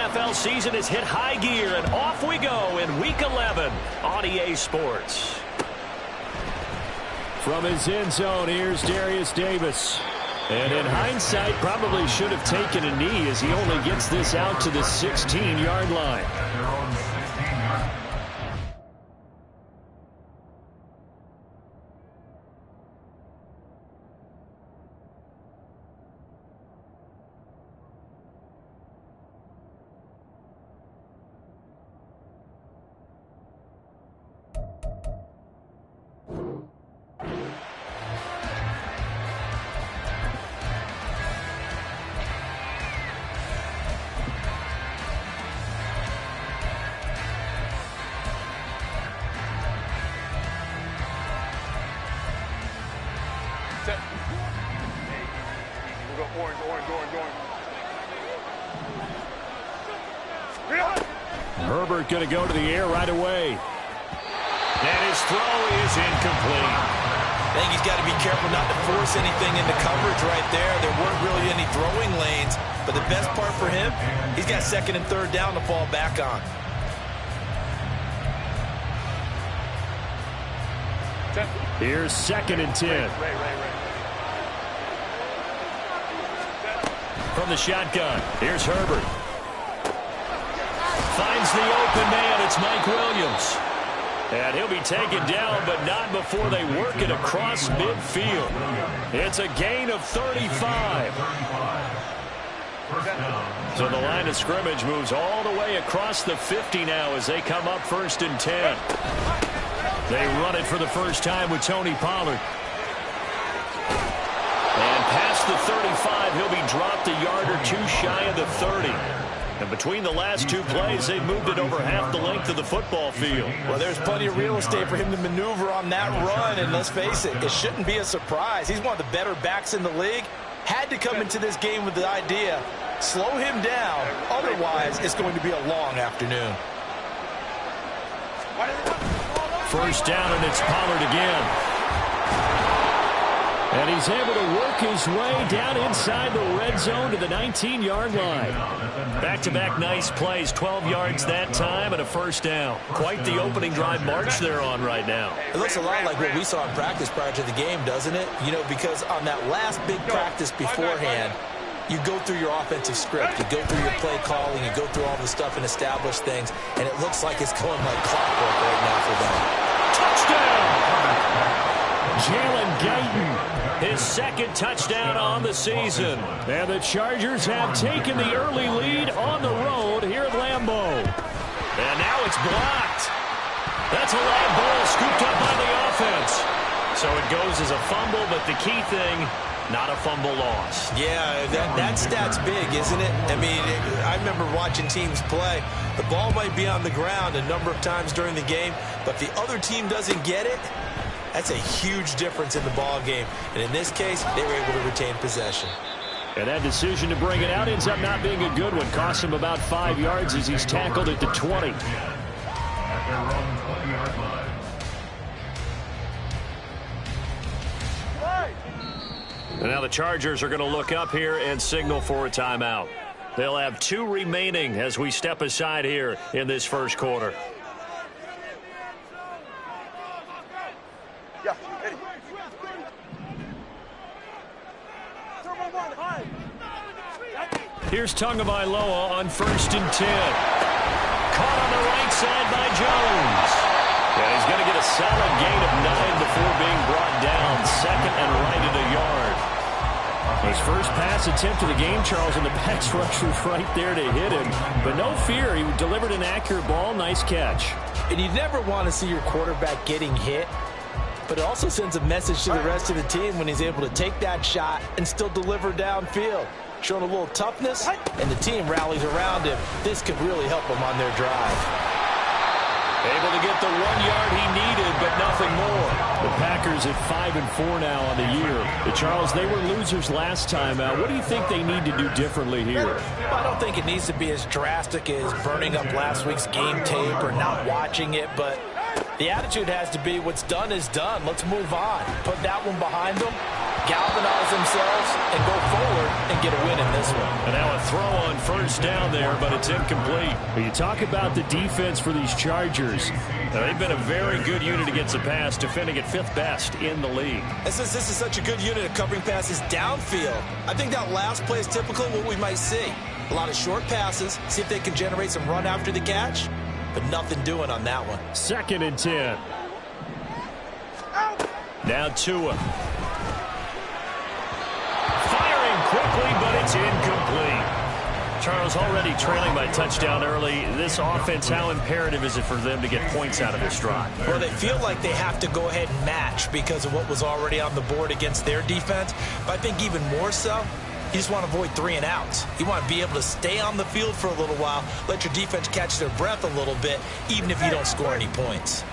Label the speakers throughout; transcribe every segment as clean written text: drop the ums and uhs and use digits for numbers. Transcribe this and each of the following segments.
Speaker 1: NFL season has hit high gear, and off we go in Week 11 on EA Sports.
Speaker 2: From his end zone, here's Darius Davis. And in hindsight, probably should have taken a knee as he only gets this out to the 16-yard line. Herbert going to go to the air right away.
Speaker 1: And his throw is incomplete.
Speaker 3: I think he's got to be careful not to force anything into coverage right there. There weren't really any throwing lanes, but the best part for him, he's got second and third down to fall back on.
Speaker 2: Here's 2nd and 10. From the shotgun, here's Herbert. Finds the open man. It's Mike Williams. And he'll be taken down, but not before they work it across midfield. It's a gain of 35. So the line of scrimmage moves all the way across the 50 now as they come up 1st and 10. They run it for the first time with Tony Pollard. And past the 35, he'll be dropped a yard or two shy of the 30. And between the last two plays, they've moved it over half the length of the football field.
Speaker 3: Well, there's plenty of real estate for him to maneuver on that run. And let's face it, it shouldn't be a surprise. He's one of the better backs in the league. Had to come into this game with the idea, slow him down. Otherwise, it's going to be a long afternoon.
Speaker 2: First down, and it's Pollard again. And he's able to work his way down inside the red zone to the 19-yard line. Back-to-back nice plays, 12 yards that time and a first down. Quite the opening drive march they're on right now.
Speaker 3: It looks a lot like what we saw in practice prior to the game, doesn't it? You know, because on that last big practice beforehand, you go through your offensive script, you go through your play calling, you go through all the stuff and establish things, and it looks like it's going like clockwork right now for them.
Speaker 2: Touchdown! Jalen Guyton, his 2nd touchdown on the season. And the Chargers have taken the early lead on the road here at Lambeau.
Speaker 1: And now it's blocked. That's a live ball scooped up by the offense. So it goes as a fumble, but the key thing, not a fumble loss.
Speaker 3: Yeah, that stat's big, isn't it? I mean, I remember watching teams play. The ball might be on the ground a number of times during the game, but if the other team doesn't get it, that's a huge difference in the ball game. And in this case, they were able to retain possession.
Speaker 2: And that decision to bring it out ends up not being a good one. Costs him about 5 yards as he's tackled at the 20.
Speaker 1: And now the Chargers are going to look up here and signal for a timeout. They'll have 2 remaining as we step aside here in this first quarter.
Speaker 2: Here's Tagovailoa on 1st and 10. Caught on the right side by Jones. And he's going to get a solid gain of 9 before being brought down. 2nd and right at a yard. His first pass attempt of the game, Charles, and the pass rush was right there to hit him. But no fear, he delivered an accurate ball. Nice catch.
Speaker 3: And you never want to see your quarterback getting hit. But it also sends a message to the rest of the team when he's able to take that shot and still deliver downfield. Showing a little toughness, and the team rallies around him. This could really help them on their drive.
Speaker 2: Able to get the 1 yard he needed, but nothing more. The Packers at 5-4 now on the year. But Charles, they were losers last time out. What do you think they need to do differently here?
Speaker 3: I don't think it needs to be as drastic as burning up last week's game tape or not watching it, but the attitude has to be what's done is done. Let's move on. Put that one behind them galvanize themselves and go forward and get a win in this one.
Speaker 2: And now a throw on first down there, but it's incomplete. When you talk about the defense for these Chargers, they've been a very good unit against the pass, defending at 5th best in the league.
Speaker 3: And since this is such a good unit of covering passes downfield, I think that last play is typically what we might see. A lot of short passes, see if they can generate some run after the catch, but nothing doing on that one.
Speaker 2: 2nd and 10. Now Tua. Firing quickly, but it's incomplete. Charles, already trailing by touchdown early. This offense, how imperative is it for them to get points out of this drive?
Speaker 3: Well, they feel like they have to go ahead and match because of what was already on the board against their defense. But I think even more so, you just want to avoid 3 and outs. You want to be able to stay on the field for a little while, let your defense catch their breath a little bit, even if you don't score any points.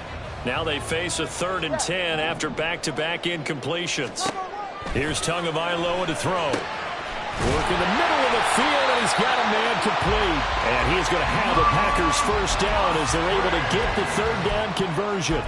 Speaker 2: Now they face a 3rd and 10 after back-to-back incompletions. Here's Tagovailoa to throw. Work in the middle of the field, and he's got a man complete. And he's going to have the Packers first down as they're able to get the 3rd down conversion.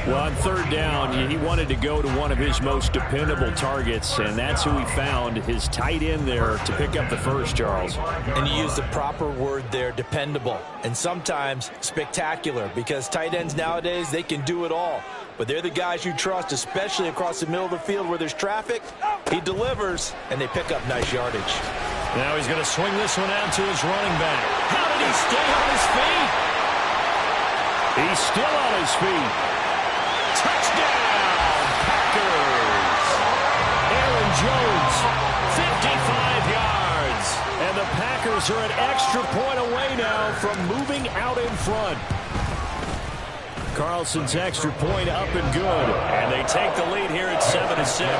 Speaker 2: Well, on 3rd down, he wanted to go to one of his most dependable targets, and that's who he found, his tight end there, to pick up the first, Charles.
Speaker 3: And you use the proper word there, dependable, and sometimes spectacular, because tight ends nowadays, they can do it all. But they're the guys you trust, especially across the middle of the field where there's traffic. He delivers, and they pick up nice yardage.
Speaker 2: Now he's going to swing this one out to his running back. How did he stay on his feet? He's still on his feet. Touchdown, Packers. Aaron Jones, 55 yards. And the Packers are an extra point away now from moving out in front. Carlson's extra point up and good. And they take the lead here at 7-6.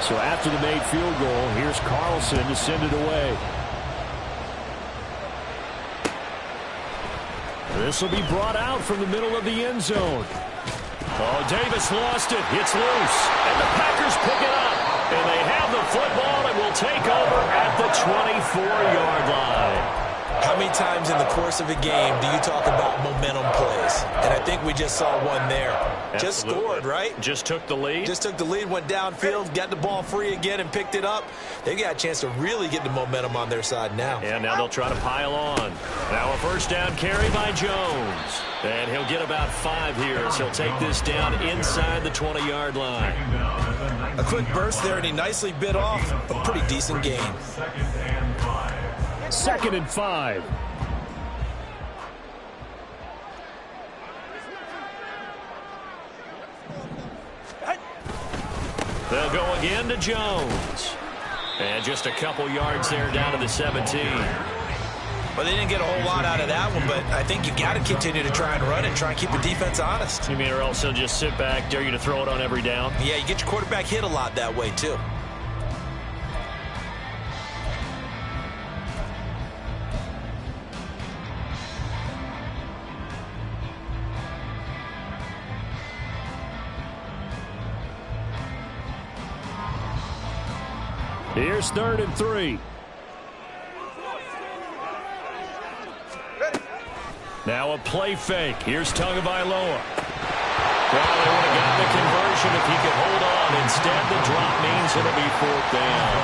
Speaker 2: So after the made field goal, here's Carlson to send it away. This will be brought out from the middle of the end zone. Oh, Davis lost it. It's loose. And the Packers pick it up. And they have the football and will take over at the 24-yard line.
Speaker 3: How many times in the course of a game do you talk about momentum plays? And I think we just saw one there.
Speaker 2: Absolutely.
Speaker 3: Just scored, right?
Speaker 2: Just took the lead.
Speaker 3: Just took the lead, went downfield, got the ball free again and picked it up. They got a chance to really get the momentum on their side now.
Speaker 2: And now they'll try to pile on. Now a first down carry by Jones. And he'll get about 5 here as he'll take this down inside the 20-yard line.
Speaker 3: A quick burst there, and he nicely bit off a pretty decent gain.
Speaker 2: 2nd and 5. They'll go again to Jones. And just a couple yards there down to the 17.
Speaker 3: Well, they didn't get a whole lot out of that one, but I think you got to continue to try and run it, try and keep the defense honest.
Speaker 2: You mean, or else they'll just sit back, dare you to throw it on every down?
Speaker 3: Yeah, you get your quarterback hit a lot that way, too.
Speaker 2: Here's 3rd and 3. Now a play fake. Here's Tagovailoa. Well, they would have gotten the conversion if he could hold on. Instead, the drop means it'll be 4th down.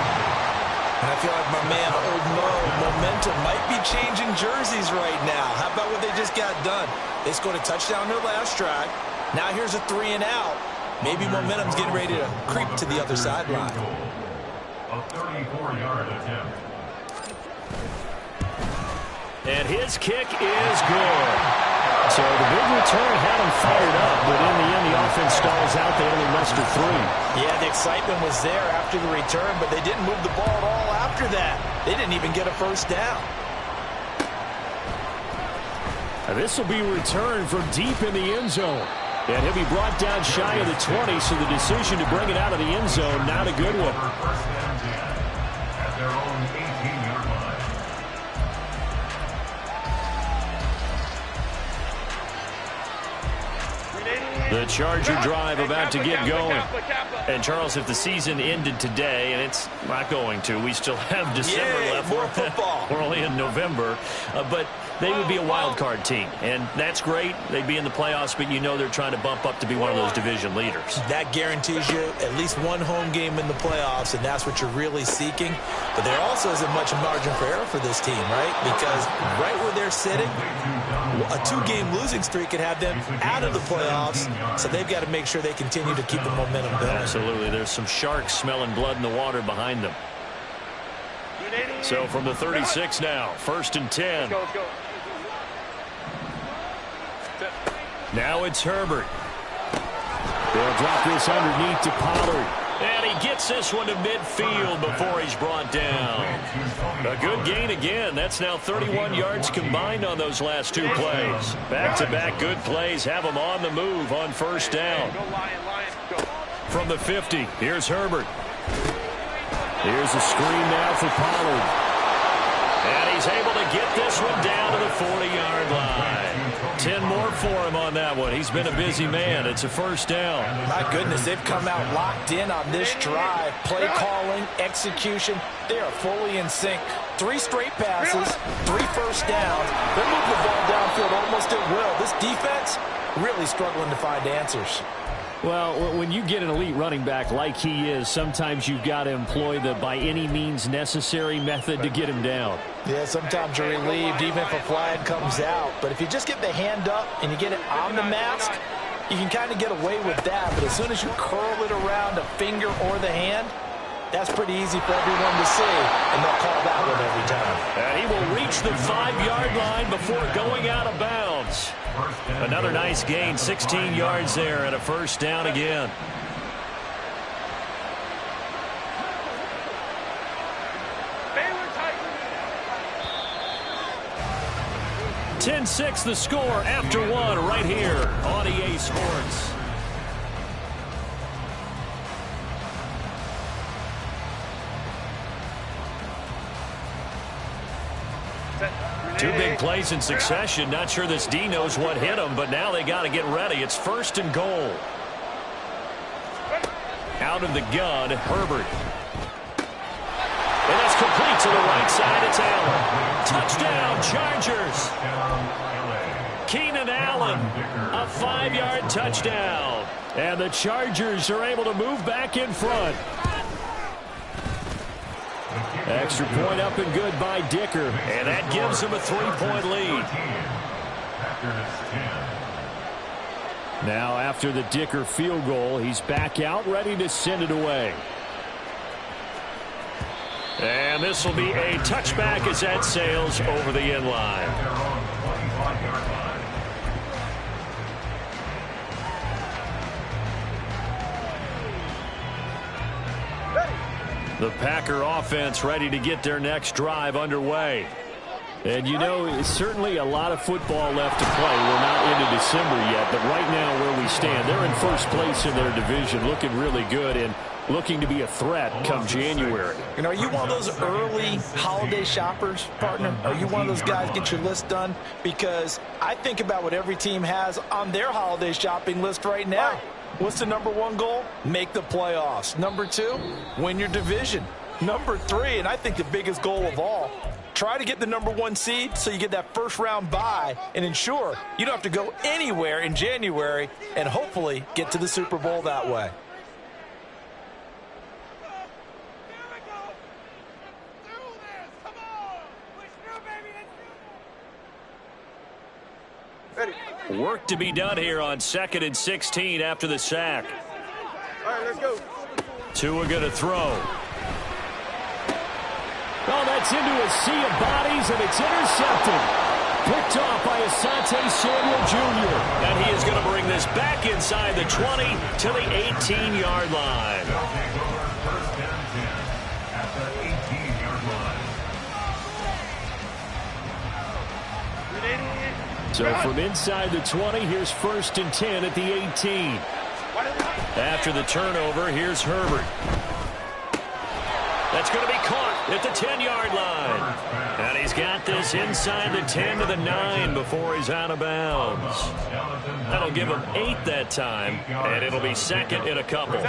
Speaker 3: And I feel like my man, Old Mo, momentum might be changing jerseys right now. How about what they just got done? They scored a touchdown their last drive. Now here's a 3 and out. Maybe momentum's getting ready to creep to the other sideline.
Speaker 4: A 34-yard attempt.
Speaker 2: And his kick is good. So the big return had him fired up, but in the end, the offense stalls out. They only muster 3.
Speaker 3: Yeah, the excitement was there after the return, but they didn't move the ball at all after that. They didn't even get a first down.
Speaker 2: And this will be returned from deep in the end zone. And he'll be brought down shy of the 20, so the decision to bring it out of the end zone, not a good one.
Speaker 4: First and 10 at their own 18-yard line.
Speaker 2: The Charger drive about to get going. And, Charles, if the season ended today, and it's not going to, we still have December left.
Speaker 3: More football.
Speaker 2: We're only in November. But
Speaker 1: they would be a wild card team. And that's great. They'd be in the playoffs, but you know they're trying to bump up to be one of those division leaders.
Speaker 3: That guarantees you at least one home game in the playoffs, and that's what you're really seeking. But there also isn't much margin for error for this team, right? Because right where they're sitting, a 2-game losing streak could have them out of the playoffs, so they've got to make sure they continue to keep the momentum building.
Speaker 1: Absolutely. There's some sharks smelling blood in the water behind them. So from the 36 now, 1st and 10.
Speaker 2: Let's go.
Speaker 1: Now it's Herbert. They'll drop this underneath to Pollard. And he gets this one to midfield before he's brought down. A good gain again. That's now 31 yards combined on those last 2 plays. Back-to-back good plays have him on the move on 1st down. From the 50, here's Herbert. Here's a screen now for Pollard. And he's able to get this one down to the 40-yard line. 10 more for him on that one. He's been a busy man. It's a 1st down.
Speaker 3: My goodness, they've come out locked in on this drive. Play calling, execution, they are fully in sync. 3 straight passes, 3 first downs. They're moving the ball downfield almost at will. This defense really struggling to find answers.
Speaker 1: Well, when you get an elite running back like he is, sometimes you've got to employ the by any means necessary method to get him down.
Speaker 3: Yeah, sometimes you're relieved even if a flag comes out. But if you just get the hand up and you get it on the mask, you can kind of get away with that. But as soon as you curl it around a finger or the hand, that's pretty easy for everyone to see, and they'll call that one every time.
Speaker 1: And he will reach the 5-yard line before going out of bounds. Another nice gain, 16 yards there, and a 1st down again.
Speaker 2: Baylor
Speaker 1: 10-6 the score after 1 right here on EA Sports. Two big plays in succession. Not sure this D knows what hit him, but now they got to get ready. It's 1st and goal. Out of the gun, Herbert. And that's complete to the right side. It's Allen. Touchdown, Chargers. Keenan Allen, a 5-yard touchdown. And the Chargers are able to move back in front. Extra point up and good by Dicker. And that gives him a 3-point lead. Now after the Dicker field goal, he's back out ready to send it away. And this will be a touchback as that sails over the end line. The Packer offense ready to get their next drive underway. And you know, it's certainly a lot of football left to play. We're not into December yet, but right now where we stand, they're in 1st place in their division, looking really good and looking to be a threat come January.
Speaker 3: You know, are you one of those early holiday shoppers, partner? Are you one of those guys get your list done? Because I think about what every team has on their holiday shopping list right now. What's the #1 goal? Make the playoffs. #2, win your division. #3, and I think the biggest goal of all, try to get the #1 seed so you get that 1st-round bye and ensure you don't have to go anywhere in January and hopefully get to the Super Bowl that way.
Speaker 1: Work to be done here on 2nd and 16 after the sack.
Speaker 2: All right, let's go.
Speaker 1: Tua going to throw. Oh, that's into a sea of bodies, and it's intercepted. Picked off by Asante Samuel Jr. And he is going to bring this back inside the 20 to the 18-yard line. So from inside the 20, here's 1st and 10 at the 18. After the turnover, here's Herbert. That's going to be caught at the 10-yard line. And he's got this inside the 10 to the 9 before he's out of bounds. That'll give him 8 that time, and it'll be 2nd and a couple.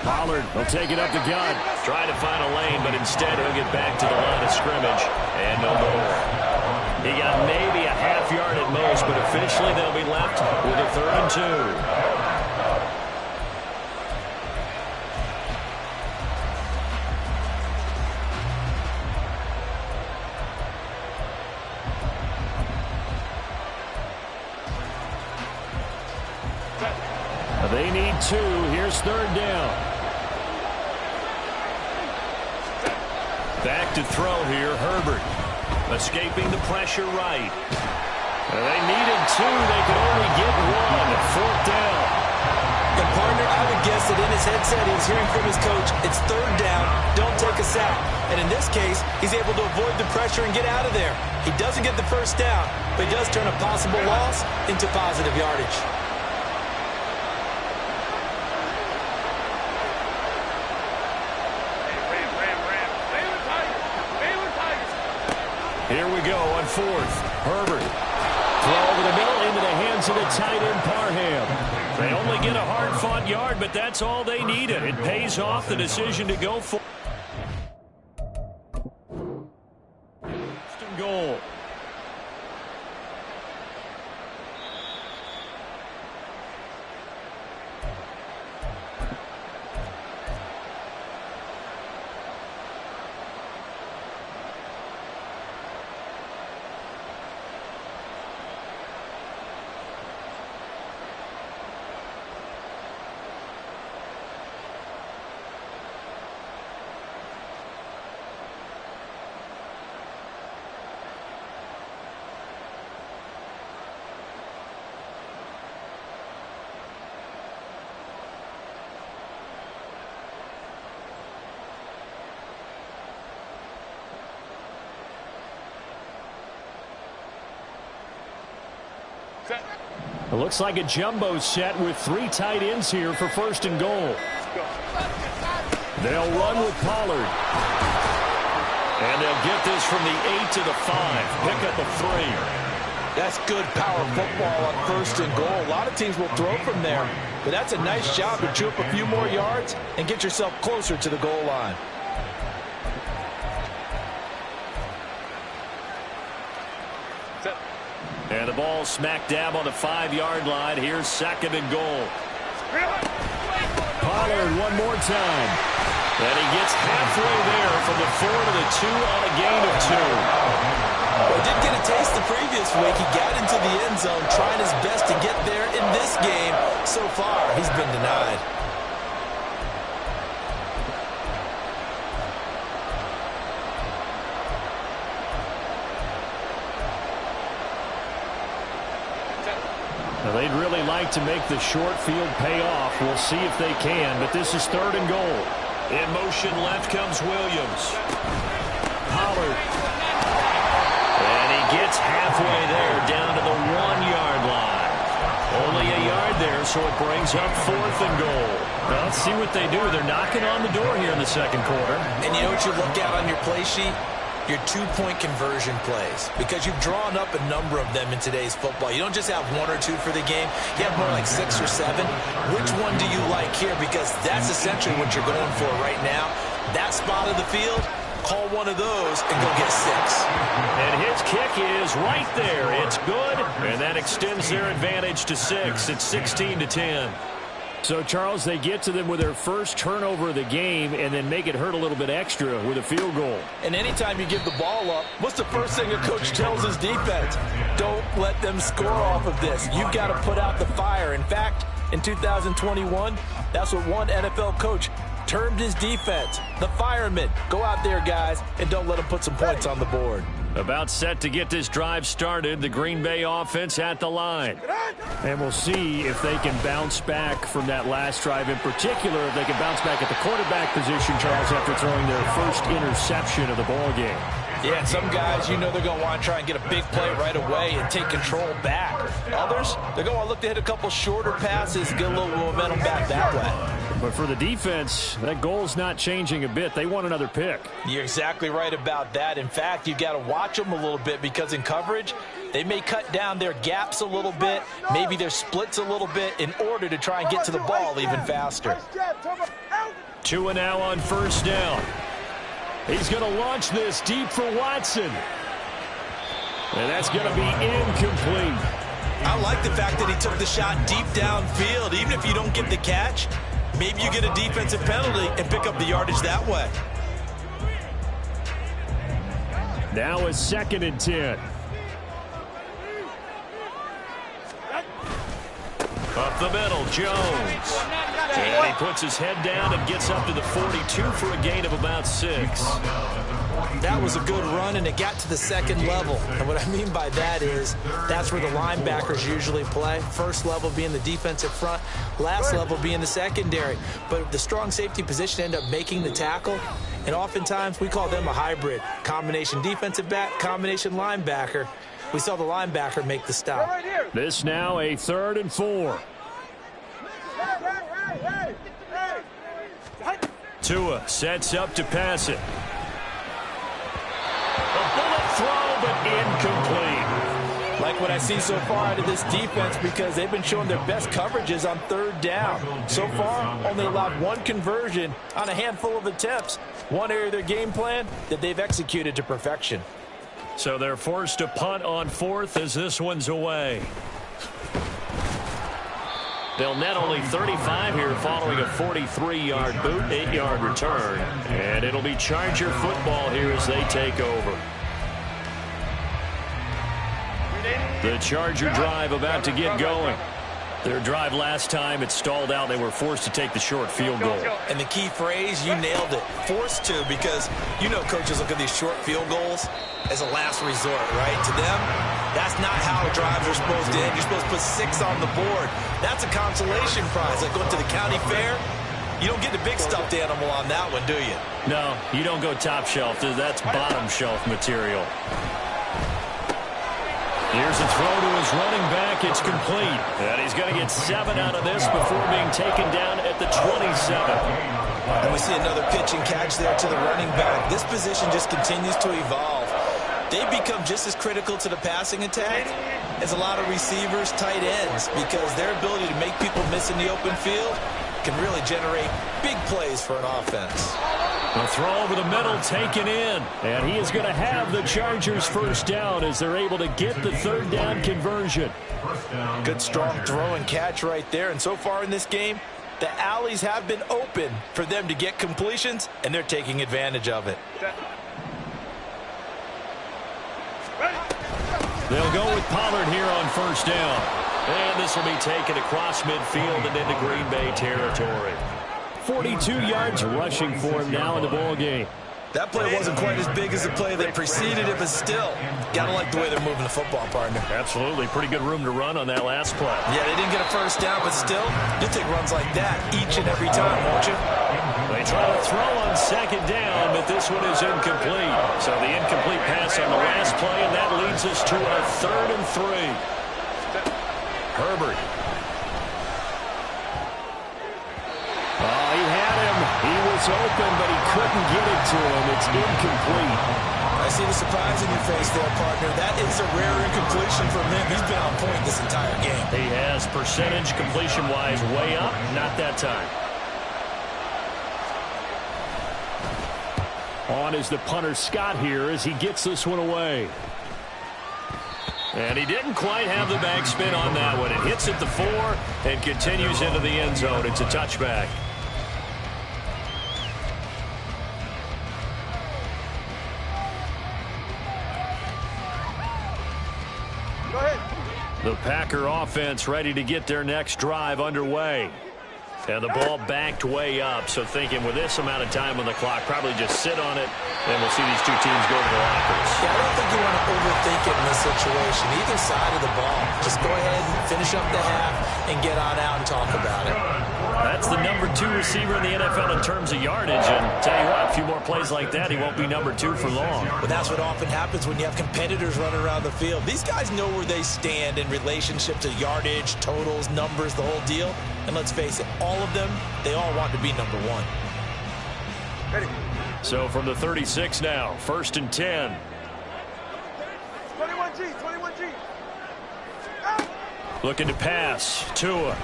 Speaker 1: Pollard will take it up the gut.
Speaker 2: Trying to find a lane, but instead he'll get back to the line of scrimmage. And no more. He got maybe a half yard at most, but officially they'll be left with a 3rd and 2.
Speaker 1: They need 2. Here's 3rd down.
Speaker 2: Back to throw here, Herbert. Escaping the pressure right.
Speaker 1: They needed 2. They could only get 1. 4th down.
Speaker 3: And partner, I would guess that in his headset he was hearing from his coach, it's 3rd down, don't take a sack. And in this case, he's able to avoid the pressure and get out of there. He doesn't get the 1st down, but he does turn a possible loss into positive yardage.
Speaker 1: Here we go on 4th. Herbert. Throw over the middle into the hands of the tight end, Parham.
Speaker 2: They only get a hard-fought yard, but that's all they needed. It pays off the decision to go for 1st and goal.
Speaker 1: It looks like a jumbo set with 3 tight ends here for 1st and goal. They'll run with Pollard.
Speaker 2: And they'll get this from the 8 to the 5. Pick up a 3.
Speaker 3: That's good power football on 1st and goal. A lot of teams will throw from there, but that's a nice job to chew up a few more yards and get yourself closer to the goal line.
Speaker 2: And the ball smack dab on the 5-yard line. Here's 2nd and goal.
Speaker 1: Pollard one more time.
Speaker 2: And he gets halfway there from the 4 to the 2 on a gain of 2.
Speaker 3: Well, he did get a taste the previous week. He got into the end zone trying his best to get there in this game. So far, he's been denied.
Speaker 1: Now, they'd really like to make the short field pay off. We'll see if they can, but this is 3rd and goal.
Speaker 2: In motion left comes Williams.
Speaker 1: Pollard.
Speaker 2: And he gets halfway there down to the 1-yard line. Only a yard there, so it brings up 4th and goal.
Speaker 1: Well, let's see what they do. They're knocking on the door here in the 2nd quarter.
Speaker 3: And you know what you look at on your play sheet? Your 2-point conversion plays, because you've drawn up a number of them in today's football. You don't just have 1 or 2 for the game. You have more like 6 or 7. Which one do you like here? Because that's essentially what you're going for right now. That spot of the field, call one of those and go get 6.
Speaker 2: And his kick is right there. It's good, and that extends their advantage to 6. It's 16-10.
Speaker 1: So, Charles, they get to them with their first turnover of the game and then make it hurt a little bit extra with a field goal.
Speaker 3: And anytime you give the ball up, what's the first thing a coach tells his defense? Don't let them score off of this. You've got to put out the fire. In fact, in 2021, that's what one NFL coach termed his defense, the firemen. Go out there, guys, and don't let them put some points on the board.
Speaker 2: About set to get this drive started. The Green Bay offense at the line.
Speaker 1: And we'll see if they can bounce back from that last drive. In particular, if they can bounce back at the quarterback position, Charles, after throwing their first interception of the ball game.
Speaker 3: Yeah, and some guys, you know they're going to want to try and get a big play right away and take control back. Others, they're going to look to hit a couple shorter passes, get a little momentum back that way.
Speaker 1: But for the defense, that goal's not changing a bit. They want another pick.
Speaker 3: You're exactly right about that. In fact, you've got to watch them a little bit, because in coverage, they may cut down their gaps a little bit, maybe their splits a little bit, in order to try and get to the ball even faster.
Speaker 2: Tua now on first down. He's going to launch this deep for Watson. And that's going to be incomplete.
Speaker 3: I like the fact that he took the shot deep downfield. Even if you don't get the catch, maybe you get a defensive penalty and pick up the yardage that way.
Speaker 2: Now a 2nd and 10. Up the middle, Jones. And he puts his head down and gets up to the 42 for a gain of about 6.
Speaker 3: That was a good run, and it got to the 2nd level. And what I mean by that is that's where the linebackers usually play. First level being the defensive front, last level being the secondary. But the strong safety position ended up making the tackle, and oftentimes we call them a hybrid. Combination defensive back, combination linebacker. We saw the linebacker make the stop.
Speaker 2: This now a 3rd and 4. Tua sets up to pass it. A bullet throw, but incomplete.
Speaker 5: Like what I see so far out of this defense, because they've been showing their best coverages on 3rd down. So far, only allowed 1 conversion on a handful of attempts. One area of their game plan that they've executed to perfection.
Speaker 2: So they're forced to punt on 4th as this one's away. They'll net only 35 here following a 43-yard boot, 8-yard return. And it'll be Charger football here as they take over. The Charger drive about to get going. Their drive last time, it stalled out. They were forced to take the short field goal.
Speaker 3: And the key phrase, you nailed it. Forced to, because you know coaches look at these short field goals as a last resort, right? To them, that's not how drives are supposed to end. You're supposed to put 6 on the board. That's a consolation prize. Like going to the county fair, you don't get the big stuffed animal on that one, do you?
Speaker 2: No, you don't go top shelf. That's bottom shelf material. Here's a throw to his running back. It's complete. And he's going to get 7 out of this before being taken down at the 27.
Speaker 3: And we see another pitch and catch there to the running back. This position just continues to evolve. They become just as critical to the passing attack as a lot of receivers, tight ends, because their ability to make people miss in the open field can really generate big plays for an offense.
Speaker 2: The throw over the middle taken in. And he is going to have the Chargers first down as they're able to get the 3rd down conversion.
Speaker 5: Good strong throw and catch right there. And so far in this game, the alleys have been open for them to get completions, and they're taking advantage of it.
Speaker 2: They'll go with Pollard here on first down. And this will be taken across midfield and into Green Bay territory. 42 yards rushing for him now in the ball game.
Speaker 3: That play wasn't quite as big as the play that preceded it, but still, gotta like the way they're moving the football, partner.
Speaker 2: Absolutely. Pretty good room to run on that last play.
Speaker 3: Yeah, they didn't get a first down, but still, you'll take runs like that each and every time, won't you?
Speaker 2: They try to throw on 2nd down, but this one is incomplete. So the incomplete pass on the last play, and that leads us to a 3rd and 3. Herbert. He had him. He was open, but he couldn't get it to him. It's incomplete.
Speaker 3: I see the surprise in your face there, partner. That is a rare incompletion from him. He's been on point this entire game.
Speaker 2: He has percentage completion-wise way up. Not that time. On is the punter Scott here as he gets this one away. And he didn't quite have the backspin on that one. It hits at the 4 and continues into the end zone. It's a touchback.
Speaker 6: Go ahead.
Speaker 2: The Packer offense ready to get their next drive underway. And the ball backed way up, so thinking with this amount of time on the clock, probably just sit on it, and we'll see these two teams go to the lockers.
Speaker 3: Yeah, I don't think you want to overthink it in this situation. Either side of the ball. Just go ahead and finish up the half and get on out and talk about it.
Speaker 2: That's the number 2 receiver in the NFL in terms of yardage, and tell you what, a few more plays like that, he won't be number 2 for long.
Speaker 3: But that's what often happens when you have competitors running around the field. These guys know where they stand in relationship to yardage, totals, numbers, the whole deal. And let's face it, all of them, they all want to be number 1.
Speaker 6: Ready.
Speaker 2: So from the 36 now, 1st and 10.
Speaker 6: 21G, 21G.
Speaker 2: Looking to pass. Tua.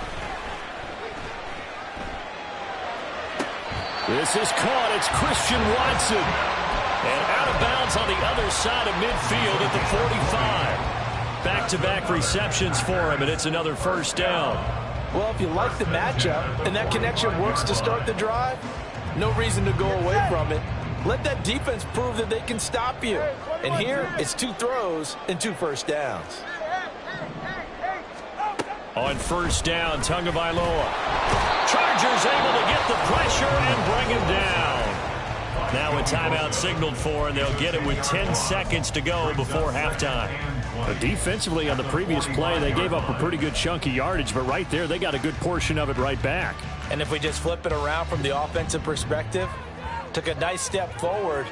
Speaker 1: This is caught. It's Christian Watson. And out of bounds on the other side of midfield at the 45. Back-to-back receptions for him, and it's another first down.
Speaker 5: Well, if you like the matchup and that connection works to start the drive, no reason to go away from it. Let that defense prove that they can stop you. And here, it's 2 throws and 2 first downs.
Speaker 1: On first down, Tagovailoa. Chargers able to get the pressure and bring him down. Now a timeout signaled for, and they'll get it with 10 seconds to go before halftime. Defensively on the previous play, they gave up a pretty good chunk of yardage, but right there, they got a good portion of it right back.
Speaker 5: And if we just flip it around from the offensive perspective, took a nice step forward,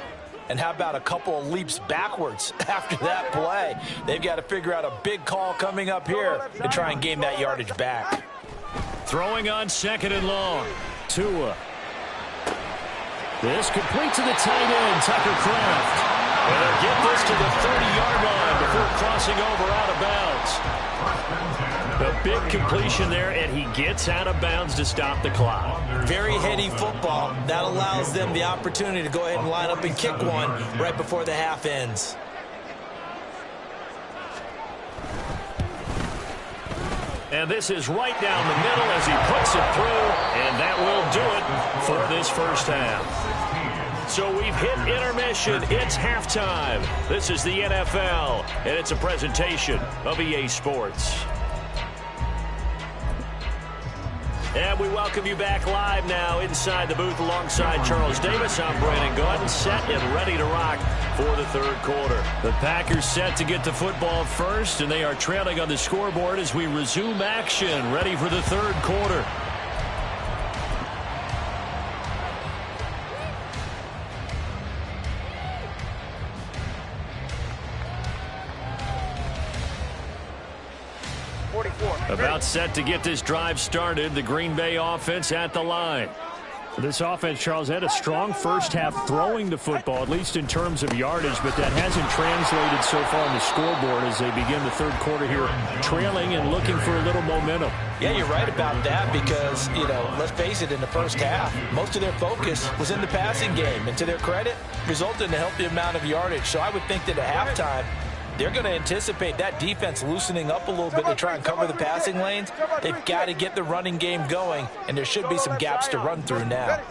Speaker 5: and how about a couple of leaps backwards after that play? They've got to figure out a big call coming up here to try and gain that yardage back.
Speaker 1: Throwing on 2nd and long. Tua. This complete to the tight end, Tucker Kraft. And they'll get this to the 30-yard line before crossing over out of bounds. A big completion there, and he gets out of bounds to stop the clock.
Speaker 3: Very heady football. That allows them the opportunity to go ahead and line up and kick one right before the half ends.
Speaker 1: And this is right down the middle as he puts it through, and that will do it for this first half. So we've hit intermission. It's halftime. This is the NFL, and it's a presentation of EA Sports. And we welcome you back live now inside the booth alongside Charles Davis. I'm Brandon Gaudin, set and ready to rock for the third quarter. The Packers set to get the football first, and they are trailing on the scoreboard as we resume action, ready for the third quarter. About set to get this drive started. The Green Bay offense at the line. This offense, Charles, had a strong first half throwing the football, at least in terms of yardage, but that hasn't translated so far on the scoreboard as they begin the third quarter here, trailing and looking for a little momentum.
Speaker 5: Yeah, you're right about that because, let's face it, in the first half, most of their focus was in the passing game. And to their credit, resulted in a healthy amount of yardage. So I would think that at halftime, they're going to anticipate that defense loosening up a little bit to try and cover the passing lanes. They've got to get the running game going, and there should be some gaps to run through now.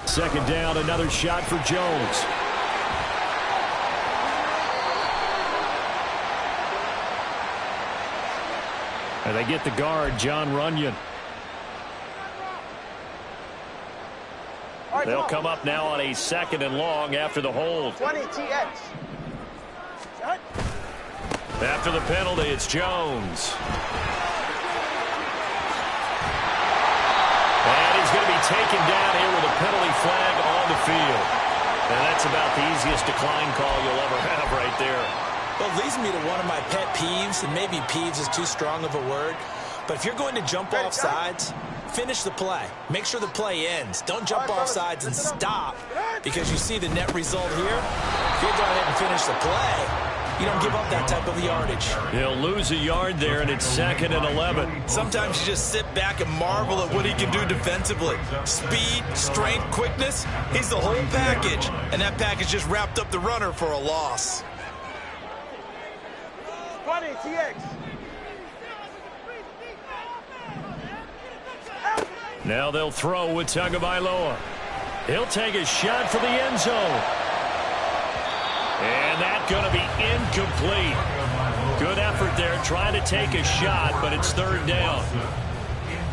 Speaker 1: Second down, another shot for Jones. And they get the guard, John Runyon. They'll come up now on a 2nd and long after the hold.
Speaker 6: 20 TX.
Speaker 1: After the penalty, it's Jones. And he's going to be taken down here with a penalty flag on the field. And that's about the easiest decline call you'll ever have right there.
Speaker 3: Well, it leads me to one of my pet peeves, and maybe peeves is too strong of a word. But if you're going to jump off sides, finish the play. Make sure the play ends. Don't jump off sides and stop because you see the net result here. If you go ahead and finish the play, you don't give up that type of yardage.
Speaker 1: He'll lose a yard there, and it's 2nd and 11.
Speaker 3: Sometimes you just sit back and marvel at what he can do defensively. Speed, strength, quickness, he's the whole package. And that package just wrapped up the runner for a loss.
Speaker 6: 20 TX.
Speaker 1: Now they'll throw with Tagovailoa. He'll take a shot for the end zone. And that's going to be incomplete. Good effort there, trying to take a shot, but it's 3rd down.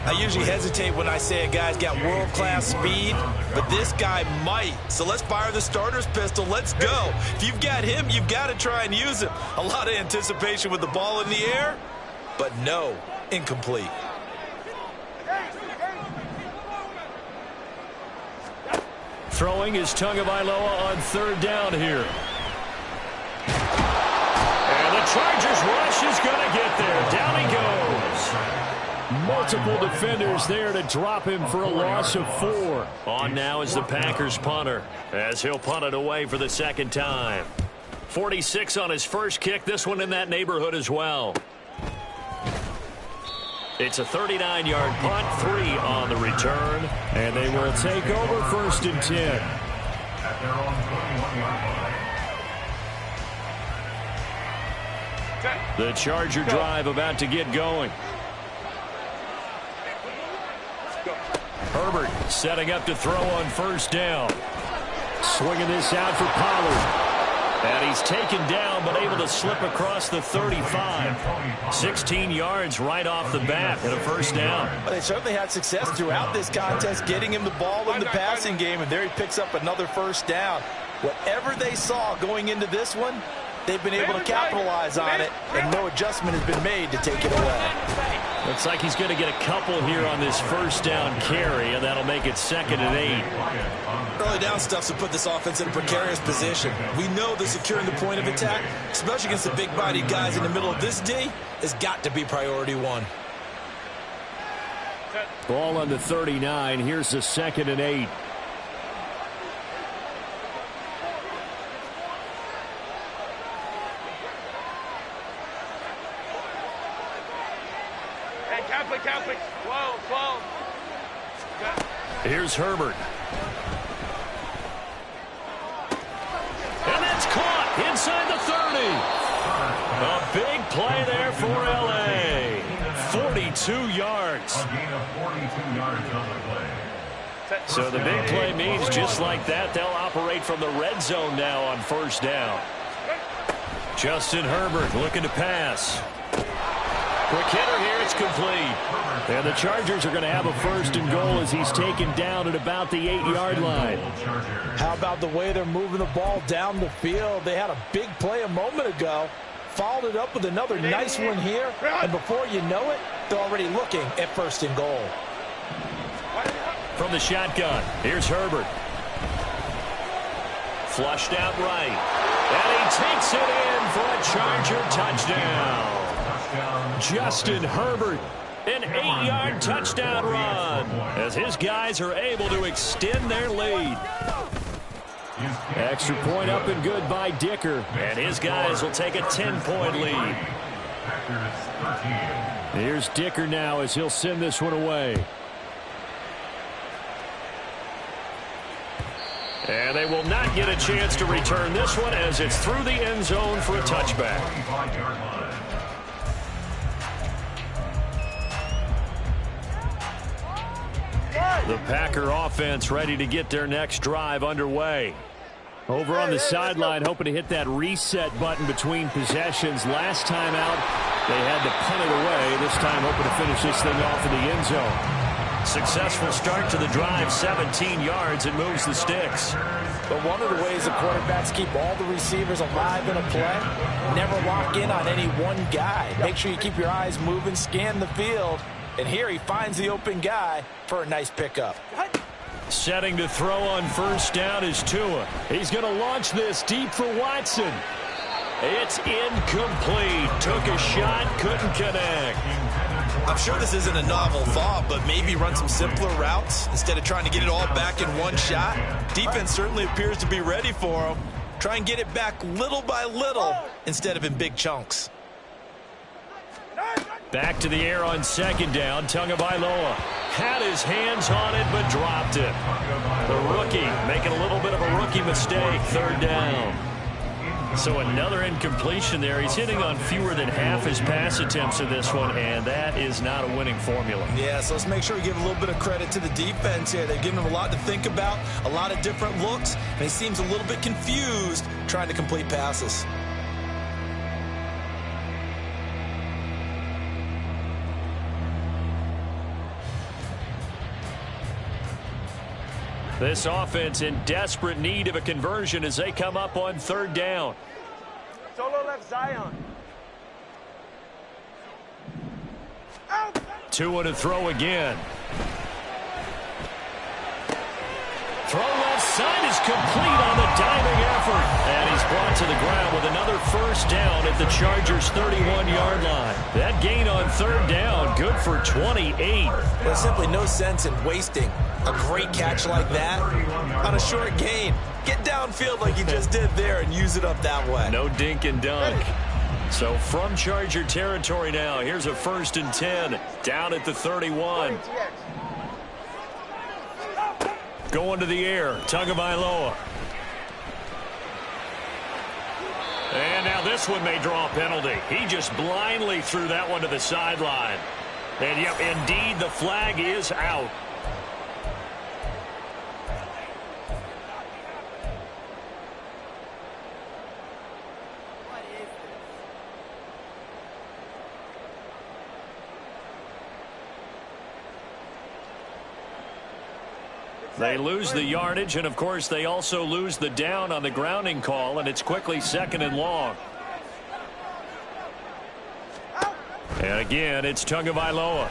Speaker 3: I usually hesitate when I say a guy's got world-class speed, but this guy might. So let's fire the starter's pistol. Let's go. If you've got him, you've got to try and use him. A lot of anticipation with the ball in the air, but no, incomplete.
Speaker 1: Throwing is Tagovailoa on 3rd down here. And the Chargers rush is going to get there. Down he goes. Multiple defenders there to drop him for a loss of 4. On now is the Packers punter as he'll punt it away for the 2nd time. 46 on his first kick. This one in that neighborhood as well. It's a 39-yard punt, 3 on the return, and they will take over 1st and 10.
Speaker 4: At their own 21-yard line.
Speaker 1: The Charger drive about to get going. Herbert setting up to throw on 1st down. Swinging this out for Pollard. And he's taken down, but able to slip across the 35. 16 yards right off the bat and a 1st down.
Speaker 5: Well, they certainly had success throughout this contest, getting him the ball in the passing game, and there he picks up another 1st down. Whatever they saw going into this one, they've been able to capitalize on it, and no adjustment has been made to take it away.
Speaker 1: Looks like he's going to get a couple here on this 1st down carry, and that'll make it 2nd and 8.
Speaker 3: Early down stuffs will put this offense in a precarious position. We know that securing the point of attack, especially against the big-bodied guys in the middle of this D, has got to be priority 1.
Speaker 1: Ball on the 39. Here's the 2nd and 8.
Speaker 6: Catholic. Whoa.
Speaker 1: Here's Herbert. And that's caught inside the 30. A big play there for L.A. 42 yards.
Speaker 4: A gain of 42 yards on the play.
Speaker 1: So the big play means just like that, they'll operate from the red zone now on 1st down. Justin Herbert looking to pass. Quick hitter here, it's complete. And the Chargers are going to have a 1st and goal as he's taken down at about the 8-yard line.
Speaker 5: How about the way they're moving the ball down the field? They had a big play a moment ago, followed it up with another nice one here, and before you know it, they're already looking at 1st and goal.
Speaker 1: From the shotgun, here's Herbert. Flushed out right. And he takes it in for a Charger touchdown. Justin Herbert, an 8-yard touchdown run as his guys are able to extend their lead. Extra point up and good by Dicker, and his guys will take a 10-point lead. Here's Dicker now as he'll send this one away. And they will not get a chance to return this one as it's through the end zone for a touchback. The Packer offense ready to get their next drive underway. Over on the sideline, hoping to hit that reset button between possessions. Last time out, they had to punt it away. This time, hoping to finish this thing off in the end zone. Successful start to the drive, 17 yards, and moves the sticks.
Speaker 5: But one of the ways the quarterbacks keep all the receivers alive in a play, never lock in on any one guy. Make sure you keep your eyes moving, scan the field. And here he finds the open guy for a nice pickup.
Speaker 1: Setting to throw on 1st down is Tua. He's going to launch this deep for Watson. It's incomplete. Took a shot, couldn't connect.
Speaker 3: I'm sure this isn't a novel thought, but maybe run some simpler routes instead of trying to get it all back in one shot. Defense certainly appears to be ready for him. Try and get it back little by little instead of in big chunks.
Speaker 1: Back to the air on 2nd down. Tagovailoa had his hands on it, but dropped it. The rookie making a little bit of a rookie mistake. 3rd down. So another incompletion there. He's hitting on fewer than half his pass attempts in this one, and that is not a winning formula.
Speaker 3: Yeah, so let's make sure we give a little bit of credit to the defense here. They've given him a lot to think about, a lot of different looks, and he seems a little bit confused trying to complete passes.
Speaker 1: This offense in desperate need of a conversion as they come up on 3rd down.
Speaker 6: Solo left Zion.
Speaker 1: Tua to throw again. Throw left side is complete on the diving effort. And he's brought to the ground with another 1st down at the Chargers' 31-yard line. That gain on 3rd down, good for 28.
Speaker 3: There's simply no sense in wasting a great catch like that on a short gain. Get downfield like you just did there and use it up that way.
Speaker 1: No dink and dunk. So from Charger territory now, here's a 1st and 10 down at the 31. Going to the air, Tagovailoa. And now this one may draw a penalty. He just blindly threw that one to the sideline. And yep, indeed, the flag is out. They lose the yardage, and of course they also lose the down on the grounding call, and it's quickly 2nd and long. And again, it's Tagovailoa.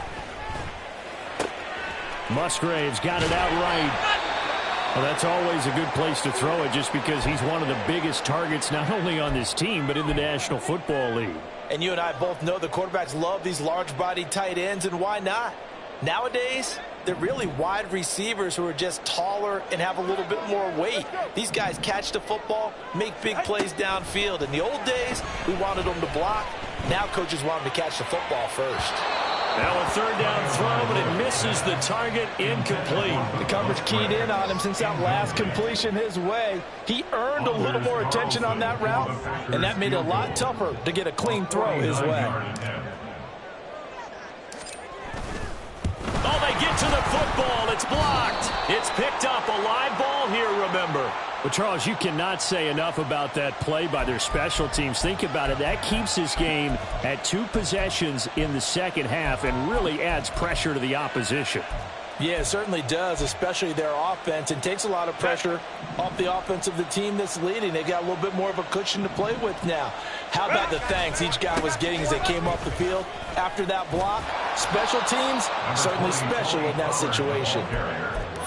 Speaker 1: Musgrave's got it out right. Well, that's always a good place to throw it, just because he's one of the biggest targets not only on this team but in the National Football League.
Speaker 5: And you and I both know the quarterbacks love these large-bodied tight ends, and why not? Nowadays, they're really wide receivers who are just taller and have a little bit more weight. These guys catch the football, make big plays downfield. In the old days, we wanted them to block. Now coaches want them to catch the football first.
Speaker 1: Now a 3rd down throw, but it misses the target, incomplete.
Speaker 5: The coverage keyed in on him since that last completion his way. He earned a little more attention on that route, and that made it a lot tougher to get a clean throw his way.
Speaker 1: Oh, they get to the football. It's blocked. It's picked up. A live ball here, remember.
Speaker 2: Well, Charles, you cannot say enough about that play by their special teams. Think about it. That keeps this game at 2 possessions in the second half and really adds pressure to the opposition.
Speaker 5: Yeah, it certainly does, especially their offense. It takes a lot of pressure off the offense of the team that's leading. They got a little bit more of a cushion to play with now. How about the thanks each guy was getting as they came off the field after that block? Special teams, certainly special in that situation.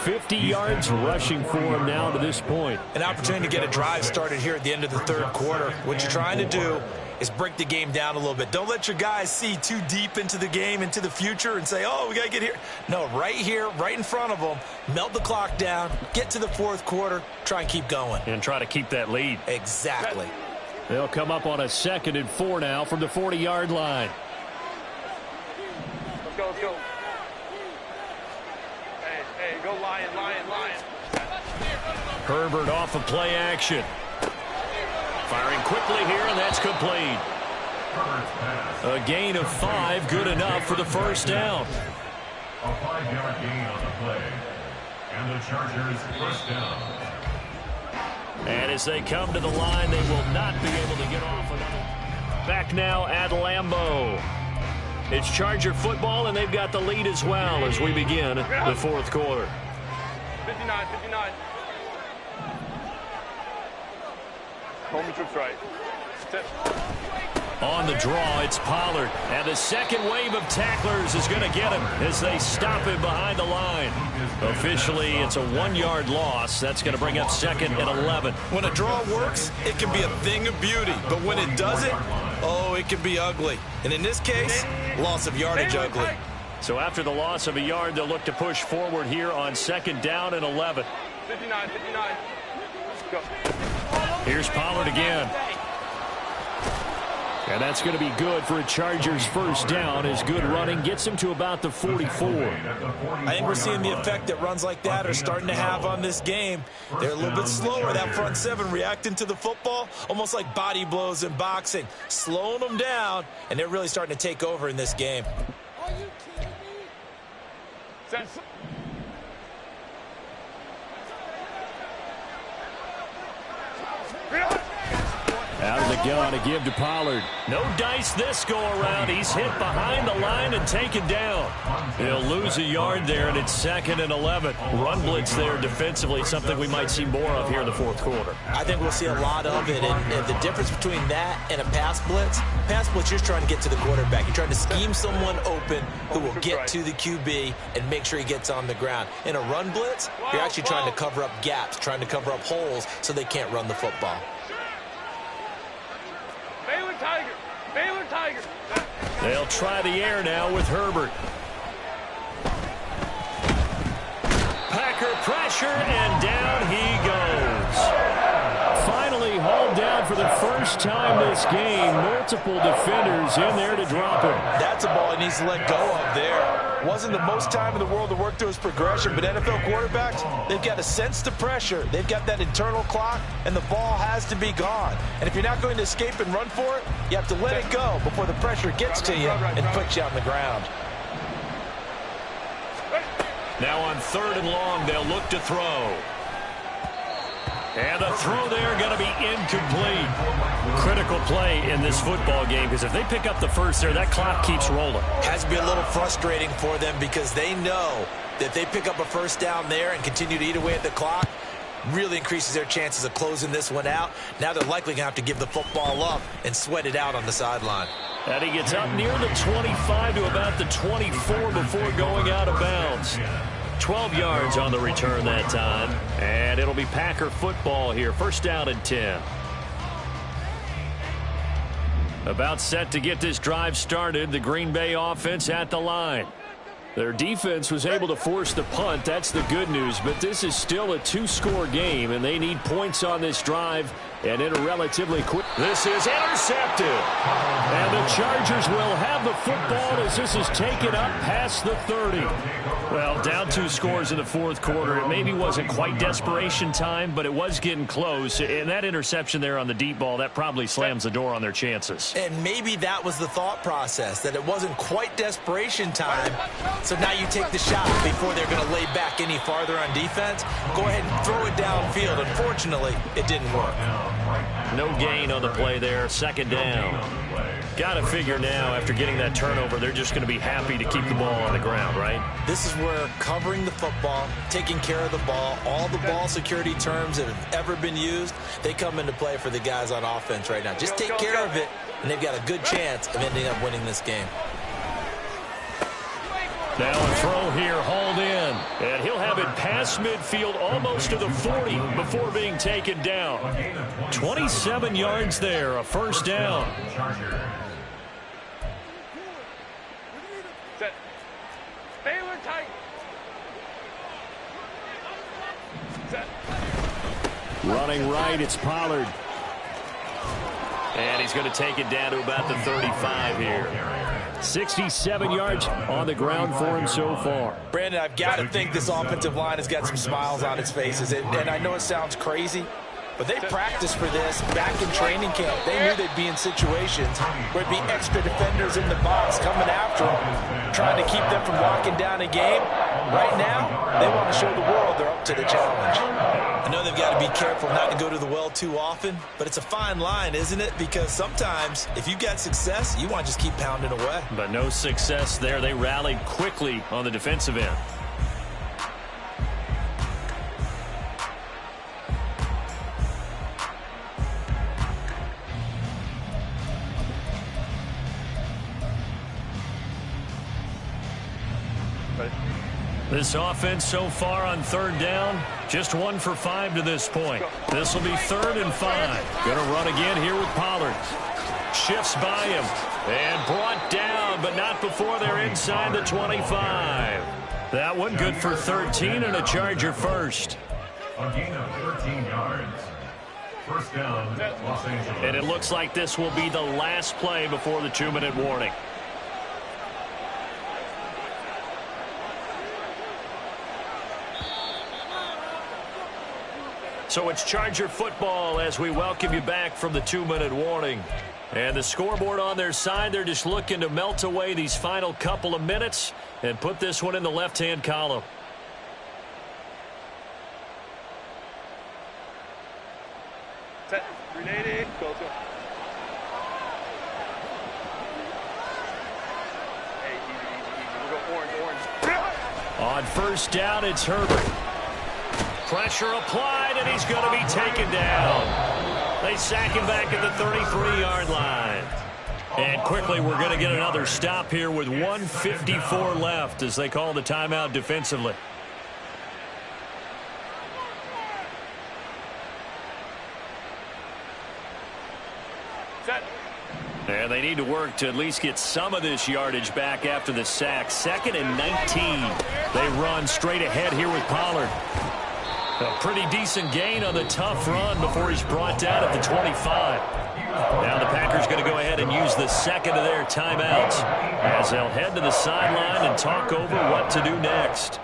Speaker 2: 50 yards rushing for him now to this point.
Speaker 3: An opportunity to get a drive started here at the end of the 3rd quarter. What you're trying to do is break the game down a little bit. Don't let your guys see too deep into the game, into the future, and say, oh, we got to get here. No, right here, right in front of them, melt the clock down, get to the 4th quarter, try and keep going.
Speaker 2: And try to keep that lead.
Speaker 3: Exactly.
Speaker 2: They'll come up on a 2nd and 4 now from the 40-yard line.
Speaker 6: Let's go, let's go. Hey, go Lion.
Speaker 1: Herbert off of play action. Firing quickly here, and that's complete. A gain of 5, good enough for the 1st down.
Speaker 4: A 5-yard gain on the play. And the Chargers 1st down.
Speaker 1: And as they come to the line, they will not be able to get off another. Back now at Lambeau. It's Charger football, and they've got the lead as well as we begin the 4th quarter.
Speaker 6: 59. Home trips right.
Speaker 1: On the draw, it's Pollard. And the second wave of tacklers is going to get him as they stop him behind the line. Officially, it's a 1-yard loss. That's going to bring up 2nd and 11.
Speaker 3: When a draw works, it can be a thing of beauty. But when it doesn't, oh, it can be ugly. And in this case, loss of yardage ugly.
Speaker 1: So after the loss of a yard, they'll look to push forward here on 2nd down and 11.
Speaker 6: 59. Let's go.
Speaker 1: Here's Pollard again.
Speaker 2: And that's going to be good for a Chargers 1st down as good running gets him to about the 44.
Speaker 3: I think we're seeing the effect that runs like that are starting to have on this game. They're a little bit slower, that front 7 reacting to the football, almost like body blows in boxing, slowing them down, and they're really starting to take over in this game.
Speaker 6: Are you kidding me?
Speaker 2: Out of the gun to give to Pollard.
Speaker 1: No dice this go around. He's hit behind the line and taken down. He'll lose a yard there, and it's 2nd and 11. Run blitz there defensively, something we might see more of here in the 4th quarter.
Speaker 3: I think we'll see a lot of it, and the difference between that and a pass blitz, you're trying to get to the quarterback. You're trying to scheme someone open who will get to the QB and make sure he gets on the ground. In a run blitz, you're actually trying to cover up gaps, trying to cover up holes so they can't run the football.
Speaker 6: Baylor Tiger.
Speaker 1: They'll try the air now with Herbert. Packer pressure, and down he goes.
Speaker 2: Finally hauled down for the 1st first time this game, multiple defenders in there to drop him.
Speaker 5: That's a ball he needs to let go of there. Wasn't the most time in the world to work through his progression, but NFL quarterbacks, they've got to sense the pressure. They've got that internal clock, and the ball has to be gone. And if you're not going to escape and run for it, you have to let it go before the pressure gets to you and puts you on the ground.
Speaker 2: Now on 3rd and long, they'll look to throw. And the throw there going to be incomplete. Critical play in this football game, because if they pick up the first there, that clock keeps rolling.
Speaker 3: Has to be a little frustrating for them because they know that they pick up a first down there and continue to eat away at the clock, really increases their chances of closing this one out. Now they're likely going to have to give the football up and sweat it out on the sideline.
Speaker 2: And he gets up near the 25 to about the 24 before going out of bounds. 12 yards on the return that time. And it'll be Packer football here. First down and 10. About set to get this drive started. The Green Bay offense at the line. Their defense was able to force the punt. That's the good news. But this is still a 2-score game, and they need points on this drive and in a relatively quick. This is intercepted. And the Chargers will have the football as this is taken up past the 30. Well, down 2 scores in the 4th quarter. It maybe wasn't quite desperation time, but it was getting close. And that interception there on the deep ball, that probably slams the door on their chances.
Speaker 3: And maybe that was the thought process, that it wasn't quite desperation time. So now you take the shot before they're going to lay back any farther on defense. Go ahead and throw it downfield. Unfortunately, it didn't work.
Speaker 2: No gain on the play there. 2nd down. Got to figure now, after getting that turnover, they're just going to be happy to keep the ball on the ground, right?
Speaker 3: This is where covering the football, taking care of the ball, all the ball security terms that have ever been used, they come into play for the guys on offense right now. Just take care of it, and they've got a good chance of ending up winning this game.
Speaker 2: Now a throw here, hauled in. And he'll have it past midfield almost to the 40 before being taken down. 27 yards there, a first down.
Speaker 6: Set. Baylor tight. Set.
Speaker 2: Running right, it's Pollard. And he's going to take it down to about the 35 here. 67 yards on the ground for him so far.
Speaker 5: Brandon, I've got to think this offensive line has got some smiles on its faces. And I know it sounds crazy, but they practiced for this back in training camp. They knew they'd be in situations where it'd be extra defenders in the box coming after them, trying to keep them from locking down a game. Right now, they want to show the world they're up to the challenge.
Speaker 3: I know they've got to be careful not to go to the well too often, but it's a fine line, isn't it? Because sometimes, if you've got success, you want to just keep pounding away.
Speaker 2: But no success there. They rallied quickly on the defensive end. This offense so far on 3rd down, just 1 for 5 to this point. This will be 3rd and 5. Going to run again here with Pollard. Shifts by him and brought down, but not before they're inside the 25. That one good for 13 and a Charger first.
Speaker 4: A gain of 13 yards. First down, Los Angeles.
Speaker 2: And it looks like this will be the last play before the 2-minute warning. So it's Charger football as we welcome you back from the 2-minute warning. And the scoreboard on their side, they're just looking to melt away these final couple of minutes and put this one in the left-hand column.
Speaker 6: Set. 380. Go, go. Hey, easy. We'll go orange.
Speaker 2: On first down, it's Herbert. Pressure applied, and he's going to be taken down. They sack him back at the 33-yard line. And quickly, we're going to get another stop here with 1:54 left as they call the timeout defensively.
Speaker 6: Set.
Speaker 2: And they need to work to at least get some of this yardage back after the sack. 2nd and 19. They run straight ahead here with Pollard. A pretty decent gain on the tough run before he's brought down at the 25.
Speaker 1: Now the Packers going to go ahead and use the second of their timeouts as they'll head to the sideline and talk over what to do next.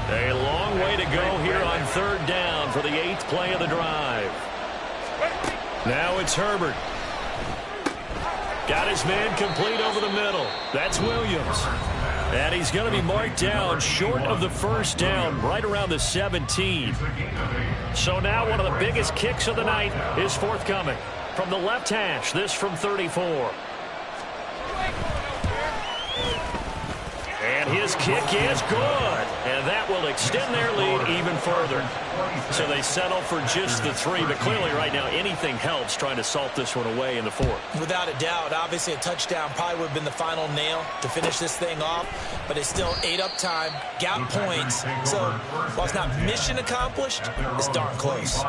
Speaker 1: A long way to go here on third down for the 8th play of the drive. Now it's Herbert. Got his man complete over the middle. That's Williams. And he's going to be marked down short of the first down, right around the 17. So now one of the biggest kicks of the night is forthcoming. From the left hash, this from 34. And his kick is good. And that will extend their lead even further. So they settle for just the 3. But clearly right now anything helps trying to salt this one away in the 4th.
Speaker 3: Without a doubt, obviously a touchdown probably would have been the final nail to finish this thing off. But it's still 8 up time, got points. So while it's not mission accomplished, it's darn close.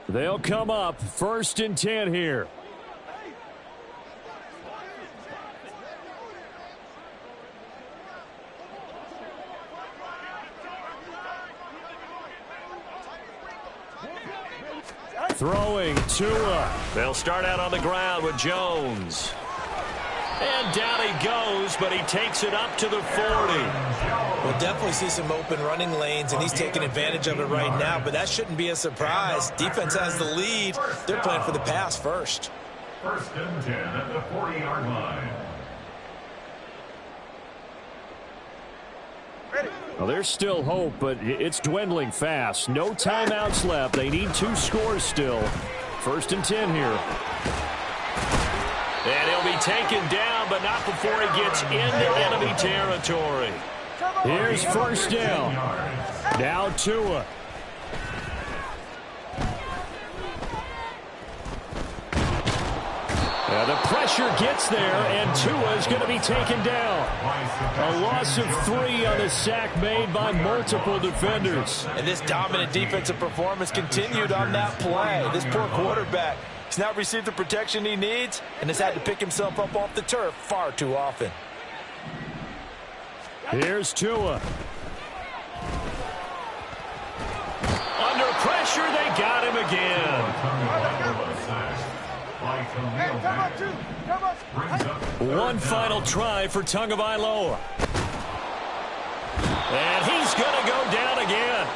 Speaker 1: They'll come up 1st and 10 here. Throwing Tua. They'll start out on the ground with Jones. And down he goes, but he takes it up to the 40.
Speaker 3: We'll definitely see some open running lanes, and he's taking advantage of it right now, but that shouldn't be a surprise. Defense has the lead. They're playing for the pass first.
Speaker 4: 1st and 10 at the 40-yard line.
Speaker 1: Well, there's still hope, but it's dwindling fast. No timeouts left. They need 2 scores still. 1st and 10 here. And he'll be taken down, but not before he gets into enemy territory. Here's 1st down. Now Tua. Now the pressure gets there, and Tua is going to be taken down. A loss of 3 on the sack made by multiple defenders.
Speaker 5: And this dominant defensive performance continued on that play. This poor quarterback, he's not received the protection he needs and has had to pick himself up off the turf far too often.
Speaker 1: Here's Tua. Under pressure, they got him again. One final try for Tagovailoa. And he's going to go down again.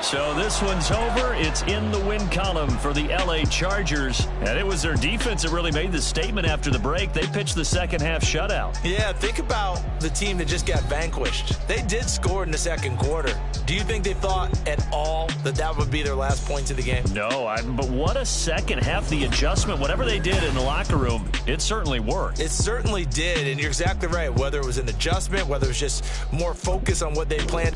Speaker 1: So this one's over. It's in the win column for the LA Chargers. And it was their defense that really made the statement after the break. They pitched the second half shutout.
Speaker 3: Yeah, think about the team that just got vanquished. They did score in the second quarter. Do you think they thought at all that that would be their last points of the game?
Speaker 1: No, but what a second half. The adjustment, whatever they did in the locker room, it certainly worked.
Speaker 3: It certainly did, and you're exactly right. Whether it was an adjustment, whether it was just more focus on what they planned.